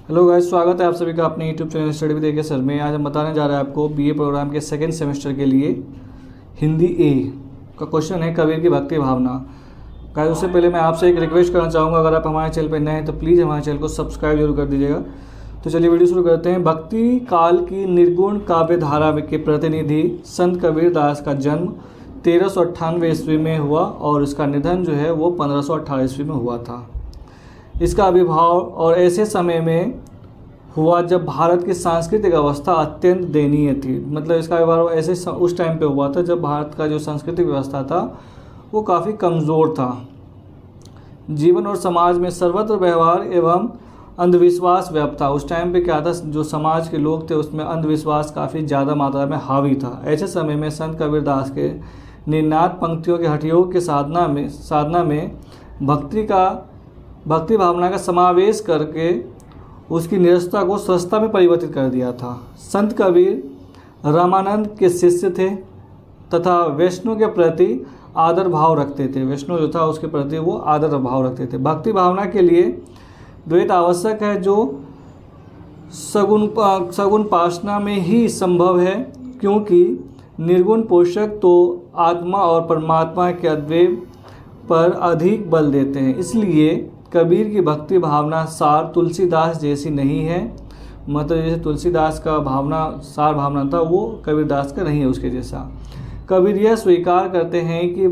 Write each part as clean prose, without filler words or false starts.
Hello guys, स्वागत है आप सभी का अपने YouTube channel study with AK sir में। आज हम बताने जा रहे हैं आपको बीए प्रोग्राम के सेकंड सेमेस्टर के लिए हिंदी ए का क्वेश्चन है कबीर की भक्ति भावना। गाइस, उससे पहले मैं आपसे एक रिक्वेस्ट करना चाहूँगा, अगर आप हमारे चैनल पर नए हैं तो प्लीज़ हमारे चैनल को सब्सक्राइब जरूर कर दीजिएगा। तो चलिए वीडियो शुरू करते हैं। भक्ति काल की निर्गुण काव्य धारा के प्रतिनिधि संत कबीर दास का जन्म 1398 ईस्वी में हुआ और इसका निधन जो है वो 1518 ईस्वी में हुआ था। इसका आविर्भाव और ऐसे समय में हुआ जब भारत की सांस्कृतिक अवस्था अत्यंत दयनीय थी। मतलब इसका आविर्भाव ऐसे उस टाइम पे हुआ था जब भारत का जो सांस्कृतिक व्यवस्था था वो काफ़ी कमज़ोर था। जीवन और समाज में सर्वत्र व्यवहार एवं अंधविश्वास व्याप्त था। उस टाइम पे क्या था, जो समाज के लोग थे उसमें अंधविश्वास काफ़ी ज़्यादा मात्रा में हावी था। ऐसे समय में संत कबीर दास के निर्नाद पंक्तियों के हठयोग के साधना में भक्ति भावना का समावेश करके उसकी निरस्ता को सस्ता में परिवर्तित कर दिया था। संत कबीर रामानंद के शिष्य थे तथा वैष्णव के प्रति आदर भाव रखते थे। वैष्णव जो था उसके प्रति वो आदर भाव रखते थे। भक्ति भावना के लिए द्वैत आवश्यक है, जो सगुण पासना में ही संभव है, क्योंकि निर्गुण पोषक तो आत्मा और परमात्मा के अद्वैत पर अधिक बल देते हैं। इसलिए कबीर की भक्ति भावना सार तुलसीदास जैसी नहीं है। मतलब जैसे तुलसीदास का सार भावना था वो कबीर दास का नहीं है उसके जैसा। कबीर यह स्वीकार करते हैं कि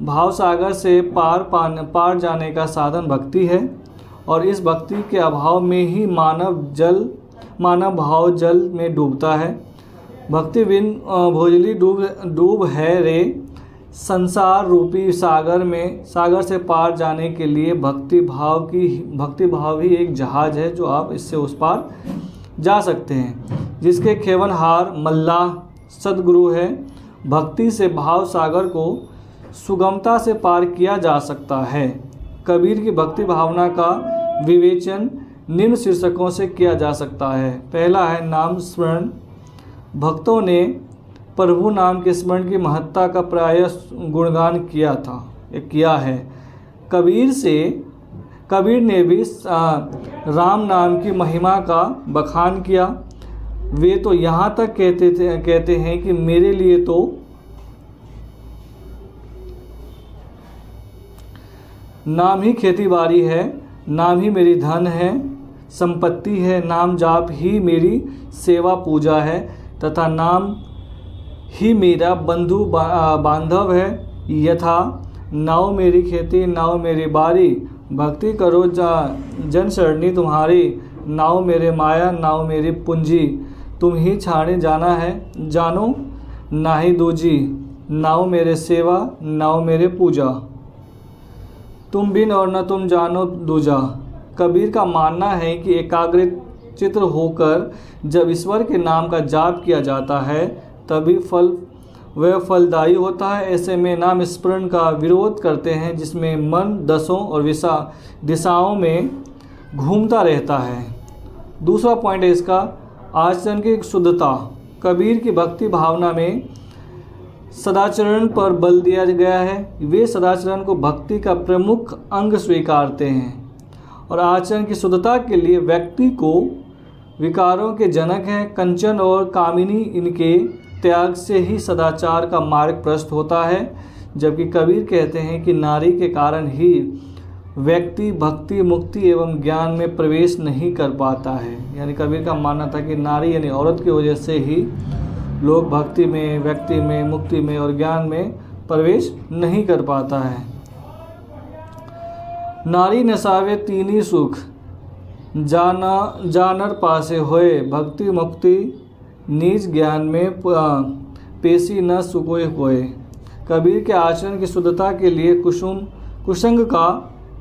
भाव सागर से पार जाने का साधन भक्ति है और इस भक्ति के अभाव में ही मानव भाव जल में डूबता है। भक्ति बिन भोजली डूब है रे संसार रूपी सागर से पार जाने के लिए भक्ति भाव ही एक जहाज है, जो आप इससे उस पार जा सकते हैं। जिसके खेवनहार मल्लाह सदगुरु है। भक्ति से भाव सागर को सुगमता से पार किया जा सकता है। कबीर की भक्ति भावना का विवेचन निम्न शीर्षकों से किया जा सकता है। पहला है नाम स्मरण। भक्तों ने प्रभु नाम के स्मरण की महत्ता का प्राय गुणगान किया है। कबीर ने भी राम नाम की महिमा का बखान किया। वे तो यहाँ तक कहते हैं कि मेरे लिए तो नाम ही खेती बाड़ी है, नाम ही मेरी धन है संपत्ति है, नाम जाप ही मेरी सेवा पूजा है तथा नाम ही मेरा बंधु बांधव है। यथा नाव मेरी खेती नाव मेरी बारी, भक्ति करो जन शरणी तुम्हारी, नाव मेरे माया नाव मेरी पूंजी, तुम ही छाड़े जाना है जानो नाही दूजी, नाव मेरे सेवा नाव मेरे पूजा, तुम बिन और न तुम जानो दूजा। कबीर का मानना है कि एकाग्रित चित्र होकर जब ईश्वर के नाम का जाप किया जाता है तभी वह फलदायी होता है। ऐसे में नाम स्मरण का विरोध करते हैं जिसमें मन दसों और दिशाओं में घूमता रहता है। दूसरा पॉइंट है इसका आचरण की शुद्धता। कबीर की भक्ति भावना में सदाचरण पर बल दिया गया है। वे सदाचरण को भक्ति का प्रमुख अंग स्वीकारते हैं और आचरण की शुद्धता के लिए व्यक्ति को विकारों के जनक हैं। कंचन और कामिनी इनके त्याग से ही सदाचार का मार्ग प्रशस्त होता है, जबकि कबीर कहते हैं कि नारी के कारण ही व्यक्ति भक्ति मुक्ति एवं ज्ञान में प्रवेश नहीं कर पाता है। यानी कबीर का मानना था कि नारी यानी औरत की वजह से ही लोग भक्ति में, व्यक्ति में, मुक्ति में और ज्ञान में प्रवेश नहीं कर पाता है। नारी नसावे तीनी सुख जानर पासे होए, भक्ति मुक्ति निज ज्ञान में पेशी न सुकोय कोय। कबीर के आचरण की शुद्धता के लिए कुसंग का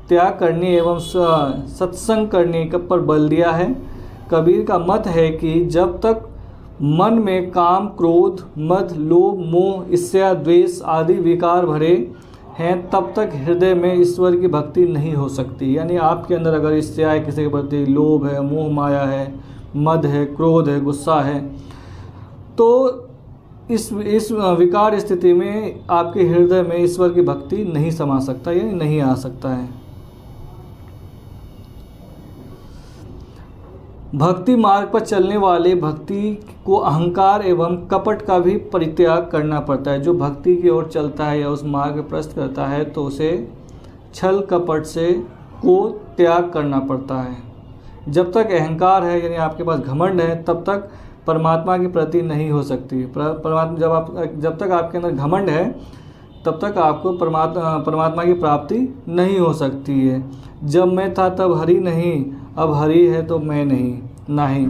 त्याग करने एवं सत्संग करने पर बल दिया है। कबीर का मत है कि जब तक मन में काम क्रोध मद लोभ मोह ईर्ष्या द्वेष आदि विकार भरे हैं तब तक हृदय में ईश्वर की भक्ति नहीं हो सकती। यानी आपके अंदर अगर ईर्ष्या है, किसी के प्रति लोभ है, मोह माया है, मद है, क्रोध है, गुस्सा है, तो इस विकार स्थिति में आपके हृदय में ईश्वर की भक्ति नहीं समा सकता, यानी नहीं आ सकता है। भक्ति मार्ग पर चलने वाले भक्ति को अहंकार एवं कपट का भी परित्याग करना पड़ता है। जो भक्ति की ओर चलता है या उस मार्ग पर प्रस्त करता है तो उसे छल कपट से को त्याग करना पड़ता है। जब तक अहंकार है यानी आपके पास घमंड है तब तक परमात्मा की प्राप्ति नहीं हो सकती। परमात्मा जब तक आपके अंदर घमंड है तब तक आपको परमात्मा की प्राप्ति नहीं हो सकती है। जब मैं था तब हरि नहीं, अब हरि है तो मैं नहीं।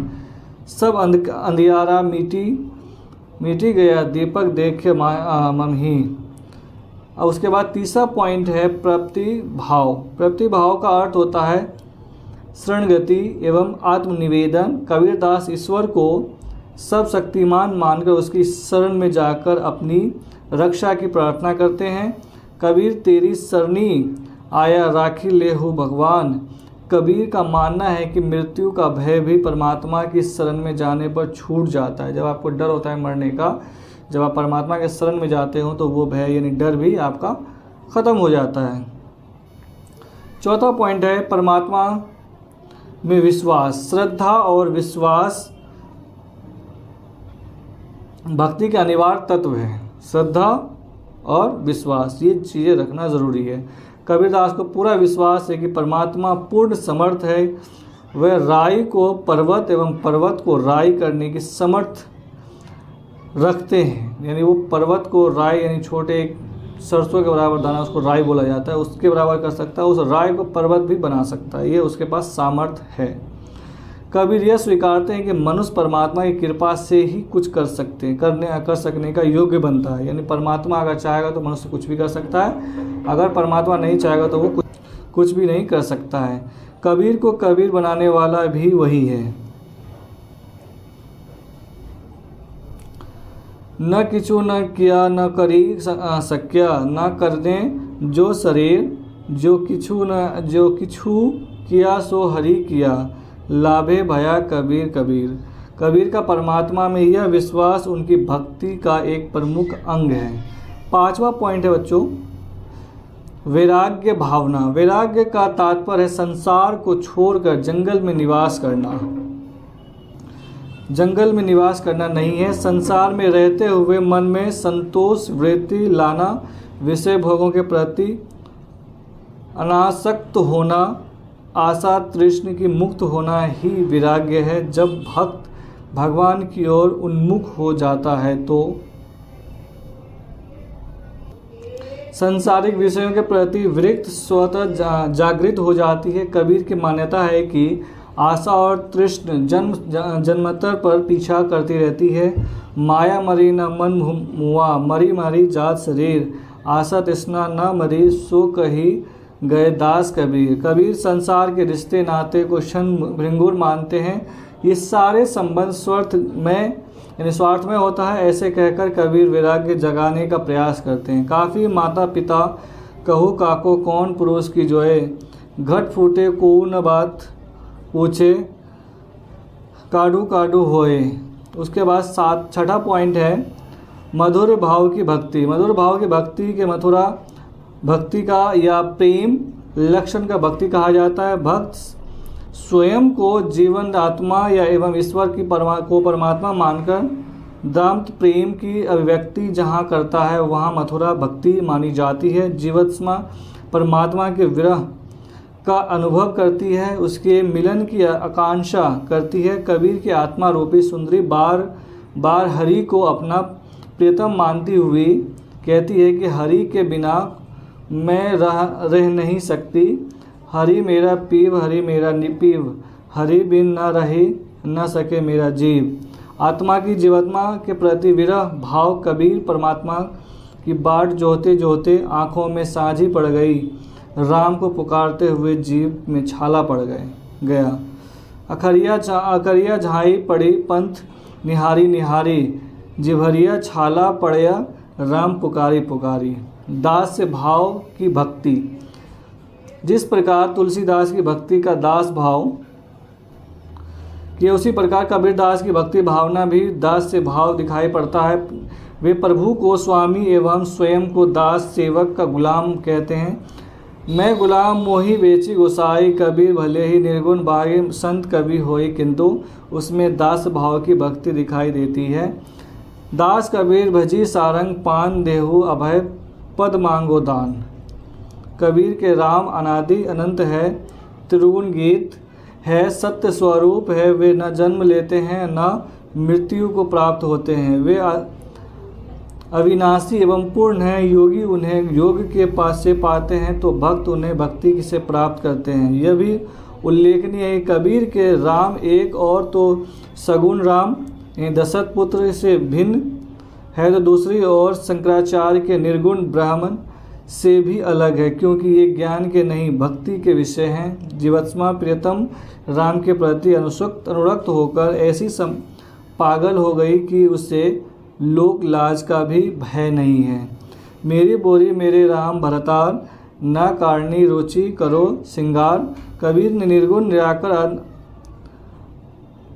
सब अंधियारा मिटी गया, दीपक देखे मम ही। अब उसके बाद तीसरा पॉइंट है प्रपत्ति भाव। प्रपत्ति भाव का अर्थ होता है शरणगति एवं आत्मनिवेदन। कबीरदास ईश्वर को सब शक्तिमान मानकर उसकी शरण में जाकर अपनी रक्षा की प्रार्थना करते हैं। कबीर तेरी शरणी आया राखी ले हो भगवान। कबीर का मानना है कि मृत्यु का भय भी परमात्मा की शरण में जाने पर छूट जाता है। जब आपको डर होता है मरने का, जब आप परमात्मा के शरण में जाते हो तो वो भय यानी डर भी आपका ख़त्म हो जाता है। चौथा पॉइंट है परमात्मा में विश्वास। श्रद्धा और विश्वास भक्ति के अनिवार्य तत्व है। श्रद्धा और विश्वास ये चीज़ें रखना ज़रूरी है। कबीरदास को पूरा विश्वास है कि परमात्मा पूर्ण समर्थ है। वह राई को पर्वत एवं पर्वत को राई करने की समर्थ रखते हैं। यानी वो पर्वत को राई यानी छोटे एक सरसों के बराबर दाना उसको राई बोला जाता है, उसके बराबर कर सकता है। उस राई को पर्वत भी बना सकता है, ये उसके पास सामर्थ्य है। कबीर यह स्वीकारते हैं कि मनुष्य परमात्मा की कृपा से ही कुछ कर सकने का योग्य बनता है। यानी परमात्मा अगर चाहेगा तो मनुष्य कुछ भी कर सकता है, अगर परमात्मा नहीं चाहेगा तो वो कुछ भी नहीं कर सकता है। कबीर को कबीर बनाने वाला भी वही है। न किछु न किया न करी सक्या, न करने जो शरीर, जो किछु किया सो हरि किया, लाभे भया कबीर कबीर। कबीर का परमात्मा में यह विश्वास उनकी भक्ति का एक प्रमुख अंग है। पांचवा पॉइंट है बच्चों वैराग्य भावना। वैराग्य का तात्पर्य है संसार को छोड़कर जंगल में निवास करना। जंगल में निवास करना नहीं है, संसार में रहते हुए मन में संतोष वृत्ति लाना, विषय भोगों के प्रति अनासक्त होना, आशा तृष्ण की मुक्त होना ही वैराग्य है। जब भक्त भगवान की ओर उन्मुख हो जाता है तो सांसारिक विषयों के प्रति वृत्ति स्वतः जागृत हो जाती है। कबीर की मान्यता है कि आशा और तृष्ण जन्मतर पर पीछा करती रहती है। माया मरी न मन मुआ, मरी मरी जात शरीर, आशा तृष्णा न मरी सो कही गए दास कबीर। कबीर संसार के रिश्ते नाते को क्षण भृंगुर मानते हैं। ये सारे संबंध स्वार्थ में होता है, ऐसे कहकर कबीर वैराग्य जगाने का प्रयास करते हैं। काफ़ी माता पिता कहू काको कौन पुरुष की जोए, घट फूटे को न बात पूछे काडू काडू होए। उसके बाद छठा पॉइंट है मधुर भाव की भक्ति। मधुर भाव की भक्ति के मथुरा भक्ति का या प्रेम लक्षण का भक्ति कहा जाता है। भक्त स्वयं को जीवन आत्मा या एवं ईश्वर की परमात्मा मानकर दाम्पत्य प्रेम की अभिव्यक्ति जहाँ करता है वहाँ मथुरा भक्ति मानी जाती है। जीवात्मा परमात्मा के विरह का अनुभव करती है, उसके मिलन की आकांक्षा करती है। कबीर की आत्मा रूपी सुंदरी बार बार हरि को अपना प्रियतम मानती हुई कहती है कि हरि के बिना मैं रह नहीं सकती। हरि मेरा पीव, हरि मेरा निपीव, हरि बिन न रही न सके मेरा जीव। आत्मा की जीवात्मा के प्रति विरह भाव कबीर परमात्मा की बाट जोहते जोहते आँखों में साझी पड़ गई। राम को पुकारते हुए जीव में छाला पड़ गया। अखरिया झाई पड़ी पंथ निहारी निहारी, जिभरिया छाला पड़या राम पुकारी पुकारी। दास से भाव की भक्ति। जिस प्रकार तुलसीदास की भक्ति का दास भाव कि उसी प्रकार कबीरदास की भक्ति भावना भी दास से भाव दिखाई पड़ता है। वे प्रभु को स्वामी एवं स्वयं को दास सेवक का गुलाम कहते हैं। मैं गुलाम मोही बेची गोसाई, कबीर भले ही निर्गुण बागे संत कवि होई, किंतु उसमें दास भाव की भक्ति दिखाई देती है। दास कबीर भजी सारंग पान, देहु अभय पद मांगो दान। कबीर के राम अनादि अनंत है, त्रिगुण गीत है, सत्य स्वरूप है। वे न जन्म लेते हैं न मृत्यु को प्राप्त होते हैं। वे अविनाशी एवं पूर्ण हैं। योगी उन्हें योग के पास से पाते हैं तो भक्त उन्हें भक्ति से प्राप्त करते हैं। यह भी उल्लेखनीय है कबीर के राम एक और तो सगुण राम दशरथ पुत्र से भिन्न है, तो दूसरी ओर शंकराचार्य के निर्गुण ब्राह्मण से भी अलग है, क्योंकि ये ज्ञान के नहीं भक्ति के विषय हैं। जीवात्मा प्रियतम राम के प्रति अनुरक्त होकर ऐसी पागल हो गई कि उसे लोक लाज का भी भय नहीं है। मेरी बोरी मेरे राम भरतार, न कारणी रुचि करो सिंगार। कबीर ने निर्गुण निराकर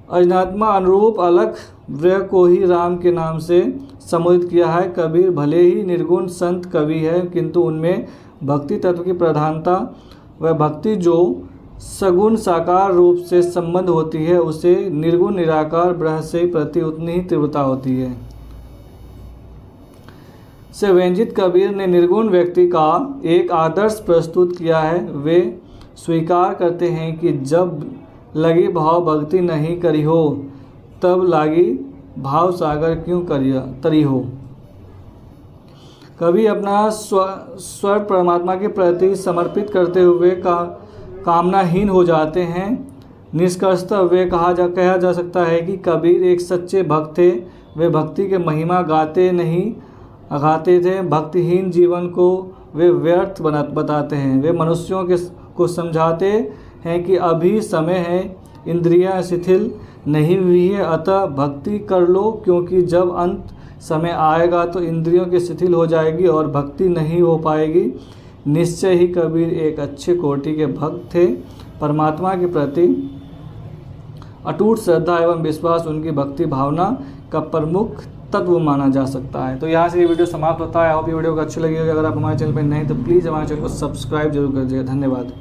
अजनात्मा अनुरूप अलख वृह को ही राम के नाम से संबोधित किया है। कबीर भले ही निर्गुण संत कवि है, किंतु उनमें भक्ति तत्व की प्रधानता वह भक्ति जो सगुण साकार रूप से संबंध होती है, उसे निर्गुण निराकार ब्रह्म से प्रति उतनी ही तीव्रता होती है। से व्यंजित कबीर ने निर्गुण व्यक्ति का एक आदर्श प्रस्तुत किया है। वे स्वीकार करते हैं कि जब लगी भाव भक्ति नहीं करी हो, तब लागी भाव सागर क्यों तरी हो। कभी अपना स्वर परमात्मा के प्रति समर्पित करते हुए कामनाहीन हो जाते हैं। निष्कर्षतः वे कहा जा सकता है कि कबीर एक सच्चे भक्त थे। वे भक्ति के महिमा गाते थे। भक्तिहीन जीवन को वे व्यर्थ बताते हैं। वे मनुष्यों को समझाते हैं कि अभी समय है, इंद्रियां शिथिल नहीं हुई है, अतः भक्ति कर लो, क्योंकि जब अंत समय आएगा तो इंद्रियों की शिथिल हो जाएगी और भक्ति नहीं हो पाएगी। निश्चय ही कबीर एक अच्छे कोटि के भक्त थे। परमात्मा के प्रति अटूट श्रद्धा एवं विश्वास उनकी भक्ति भावना का प्रमुख तत्व माना जा सकता है। तो यहाँ से ये वीडियो समाप्त होता है। आप ये वीडियो को अच्छी लगी होगी। अगर आप हमारे चैनल पर नहीं तो प्लीज़ हमारे चैनल को सब्सक्राइब जरूर कर दीजिएगा। धन्यवाद।